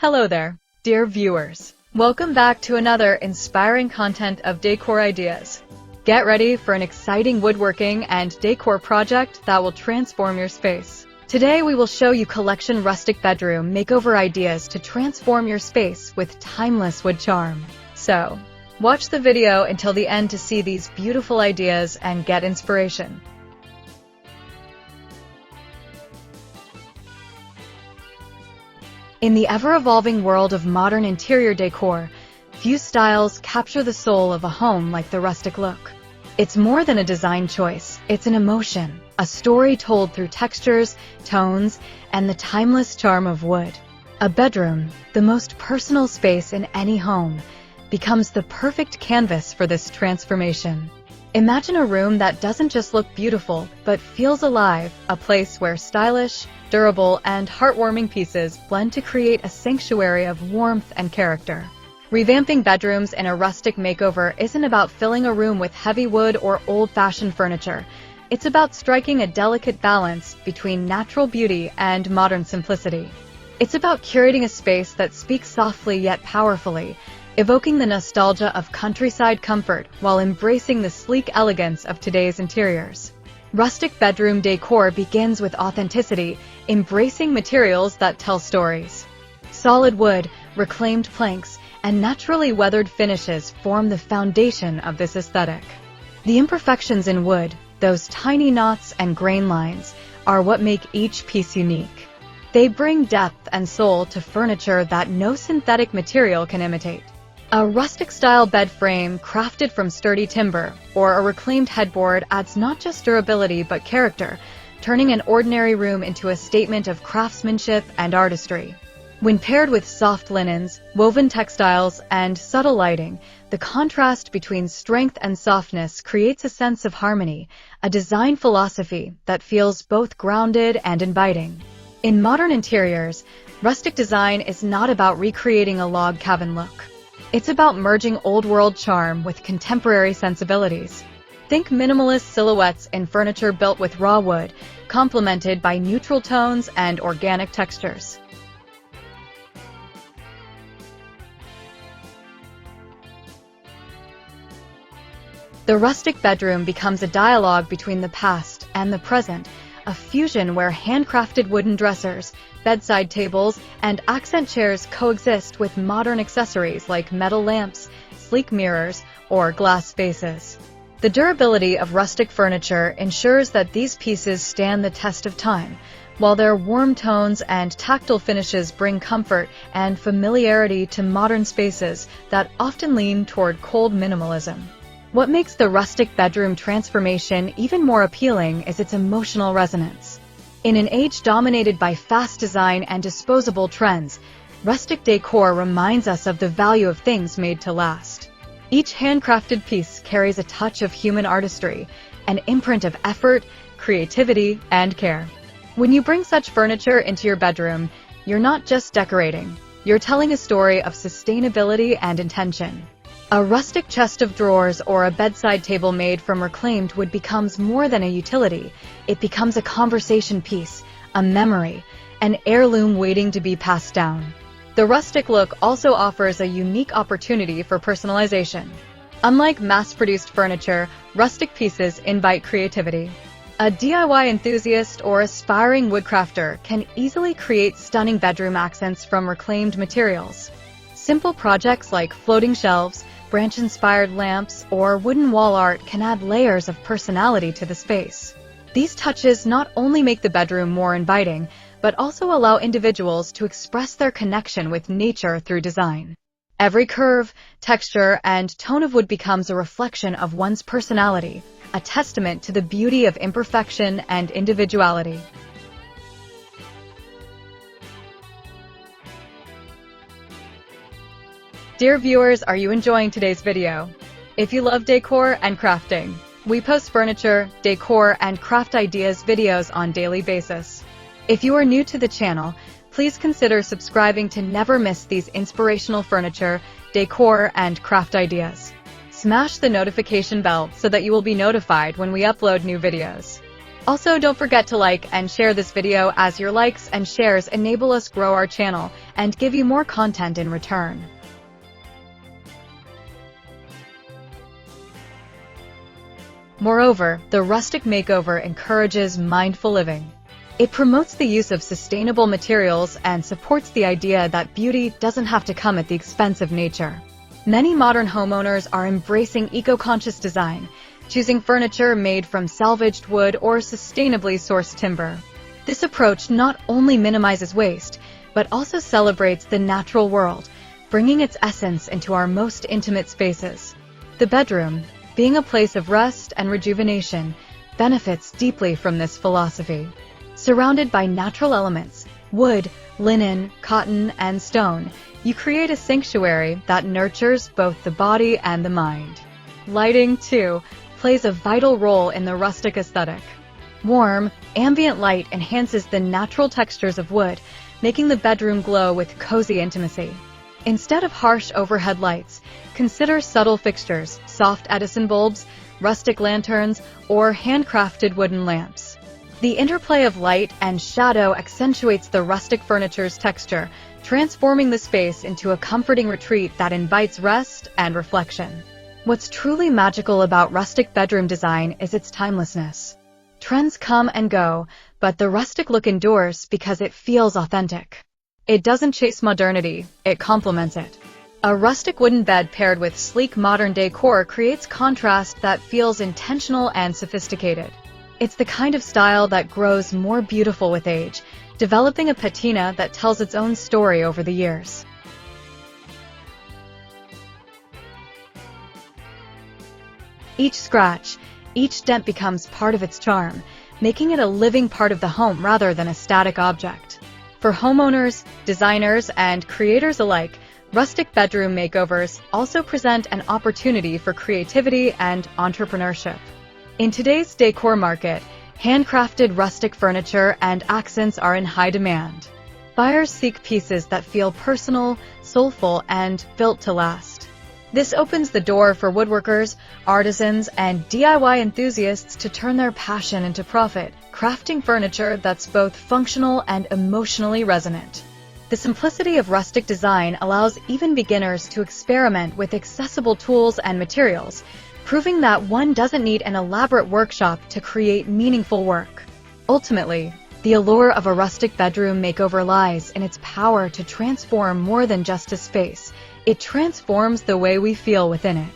Hello there, dear viewers. Welcome back to another inspiring content of Decor Ideas. Get ready for an exciting woodworking and decor project that will transform your space. Today we will show you collection rustic bedroom makeover ideas to transform your space with timeless wood charm. So, watch the video until the end to see these beautiful ideas and get inspiration. In the ever-evolving world of modern interior decor, few styles capture the soul of a home like the rustic look. It's more than a design choice, it's an emotion, a story told through textures, tones, and the timeless charm of wood. A bedroom, the most personal space in any home, becomes the perfect canvas for this transformation. Imagine a room that doesn't just look beautiful, but feels alive, a place where stylish, durable, and heartwarming pieces blend to create a sanctuary of warmth and character. Revamping bedrooms in a rustic makeover isn't about filling a room with heavy wood or old-fashioned furniture. It's about striking a delicate balance between natural beauty and modern simplicity. It's about curating a space that speaks softly yet powerfully, evoking the nostalgia of countryside comfort while embracing the sleek elegance of today's interiors. Rustic bedroom decor begins with authenticity, embracing materials that tell stories. Solid wood, reclaimed planks, and naturally weathered finishes form the foundation of this aesthetic. The imperfections in wood, those tiny knots and grain lines, are what make each piece unique. They bring depth and soul to furniture that no synthetic material can imitate. A rustic-style bed frame crafted from sturdy timber or a reclaimed headboard adds not just durability but character, turning an ordinary room into a statement of craftsmanship and artistry. When paired with soft linens, woven textiles, and subtle lighting, the contrast between strength and softness creates a sense of harmony, a design philosophy that feels both grounded and inviting. In modern interiors, rustic design is not about recreating a log cabin look. It's about merging old-world charm with contemporary sensibilities. Think minimalist silhouettes in furniture built with raw wood, complemented by neutral tones and organic textures. The rustic bedroom becomes a dialogue between the past and the present, a fusion where handcrafted wooden dressers, bedside tables, and accent chairs coexist with modern accessories like metal lamps, sleek mirrors, or glass vases. The durability of rustic furniture ensures that these pieces stand the test of time, while their warm tones and tactile finishes bring comfort and familiarity to modern spaces that often lean toward cold minimalism. What makes the rustic bedroom transformation even more appealing is its emotional resonance. In an age dominated by fast design and disposable trends, rustic decor reminds us of the value of things made to last. Each handcrafted piece carries a touch of human artistry, an imprint of effort, creativity, and care. When you bring such furniture into your bedroom, you're not just decorating, you're telling a story of sustainability and intention. A rustic chest of drawers or a bedside table made from reclaimed wood becomes more than a utility. It becomes a conversation piece, a memory, an heirloom waiting to be passed down. The rustic look also offers a unique opportunity for personalization. Unlike mass-produced furniture, rustic pieces invite creativity. A DIY enthusiast or aspiring woodcrafter can easily create stunning bedroom accents from reclaimed materials. Simple projects like floating shelves, branch-inspired lamps, or wooden wall art can add layers of personality to the space. These touches not only make the bedroom more inviting, but also allow individuals to express their connection with nature through design. Every curve, texture, and tone of wood becomes a reflection of one's personality, a testament to the beauty of imperfection and individuality. Dear viewers, are you enjoying today's video? If you love decor and crafting, we post furniture, decor, and craft ideas videos on a daily basis. If you are new to the channel, please consider subscribing to never miss these inspirational furniture, decor, and craft ideas. Smash the notification bell so that you will be notified when we upload new videos. Also, don't forget to like and share this video, as your likes and shares enable us grow our channel and give you more content in return. Moreover, the Rustic Makeover encourages mindful living. It promotes the use of sustainable materials and supports the idea that beauty doesn't have to come at the expense of nature. Many modern homeowners are embracing eco-conscious design, choosing furniture made from salvaged wood or sustainably sourced timber. This approach not only minimizes waste, but also celebrates the natural world, bringing its essence into our most intimate spaces. The bedroom, being a place of rest and rejuvenation, benefits deeply from this philosophy. Surrounded by natural elements, wood, linen, cotton, and stone, you create a sanctuary that nurtures both the body and the mind. Lighting, too, plays a vital role in the rustic aesthetic. Warm, ambient light enhances the natural textures of wood, making the bedroom glow with cozy intimacy. Instead of harsh overhead lights, consider subtle fixtures, soft Edison bulbs, rustic lanterns, or handcrafted wooden lamps. The interplay of light and shadow accentuates the rustic furniture's texture, transforming the space into a comforting retreat that invites rest and reflection. What's truly magical about rustic bedroom design is its timelessness. Trends come and go, but the rustic look endures because it feels authentic. It doesn't chase modernity, it complements it. A rustic wooden bed paired with sleek modern decor creates contrast that feels intentional and sophisticated. It's the kind of style that grows more beautiful with age, developing a patina that tells its own story over the years. Each scratch, each dent becomes part of its charm, making it a living part of the home rather than a static object. For homeowners, designers, and creators alike, rustic bedroom makeovers also present an opportunity for creativity and entrepreneurship. In today's decor market, handcrafted rustic furniture and accents are in high demand. Buyers seek pieces that feel personal, soulful, and built to last. This opens the door for woodworkers, artisans, and DIY enthusiasts to turn their passion into profit, crafting furniture that's both functional and emotionally resonant. The simplicity of rustic design allows even beginners to experiment with accessible tools and materials, proving that one doesn't need an elaborate workshop to create meaningful work. Ultimately, the allure of a rustic bedroom makeover lies in its power to transform more than just a space. It transforms the way we feel within it.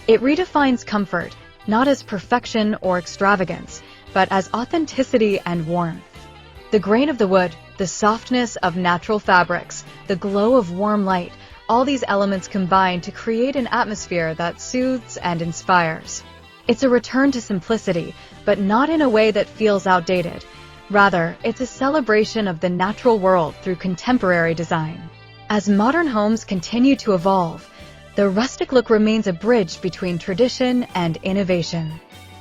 It redefines comfort, not as perfection or extravagance, but as authenticity and warmth. The grain of the wood, the softness of natural fabrics, the glow of warm light, all these elements combine to create an atmosphere that soothes and inspires. It's a return to simplicity, but not in a way that feels outdated. Rather, it's a celebration of the natural world through contemporary design. As modern homes continue to evolve, the rustic look remains a bridge between tradition and innovation.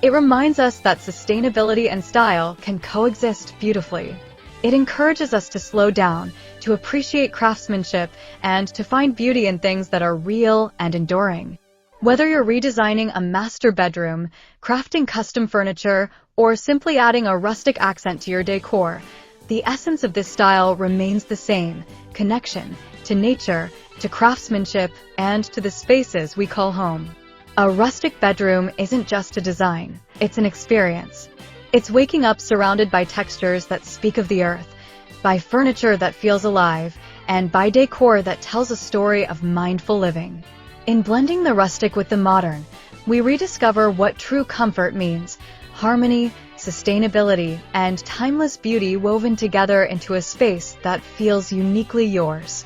It reminds us that sustainability and style can coexist beautifully. It encourages us to slow down, to appreciate craftsmanship, and to find beauty in things that are real and enduring. Whether you're redesigning a master bedroom, crafting custom furniture, or simply adding a rustic accent to your decor, the essence of this style remains the same: connection to nature, to craftsmanship, and to the spaces we call home. A rustic bedroom isn't just a design, it's an experience. It's waking up surrounded by textures that speak of the earth, by furniture that feels alive, and by decor that tells a story of mindful living. In blending the rustic with the modern, we rediscover what true comfort means: harmony, sustainability, and timeless beauty woven together into a space that feels uniquely yours.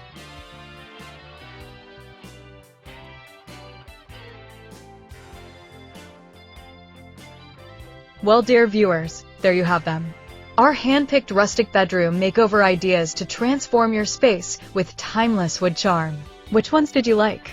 Well, dear viewers, there you have them. Our hand-picked rustic bedroom makeover ideas to transform your space with timeless wood charm. Which ones did you like?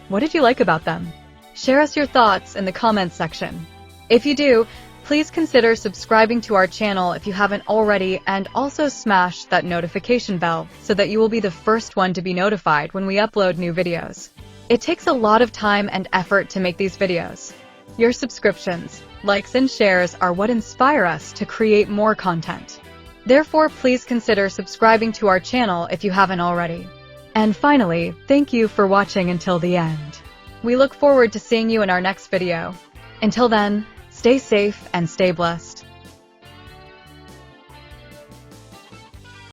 What did you like about them? Share us your thoughts in the comments section. If you do, please consider subscribing to our channel if you haven't already, and also smash that notification bell so that you will be the first one to be notified when we upload new videos. It takes a lot of time and effort to make these videos. Your subscriptions, likes, and shares are what inspire us to create more content. Therefore, please consider subscribing to our channel if you haven't already. And finally, thank you for watching until the end. We look forward to seeing you in our next video. Until then, stay safe and stay blessed.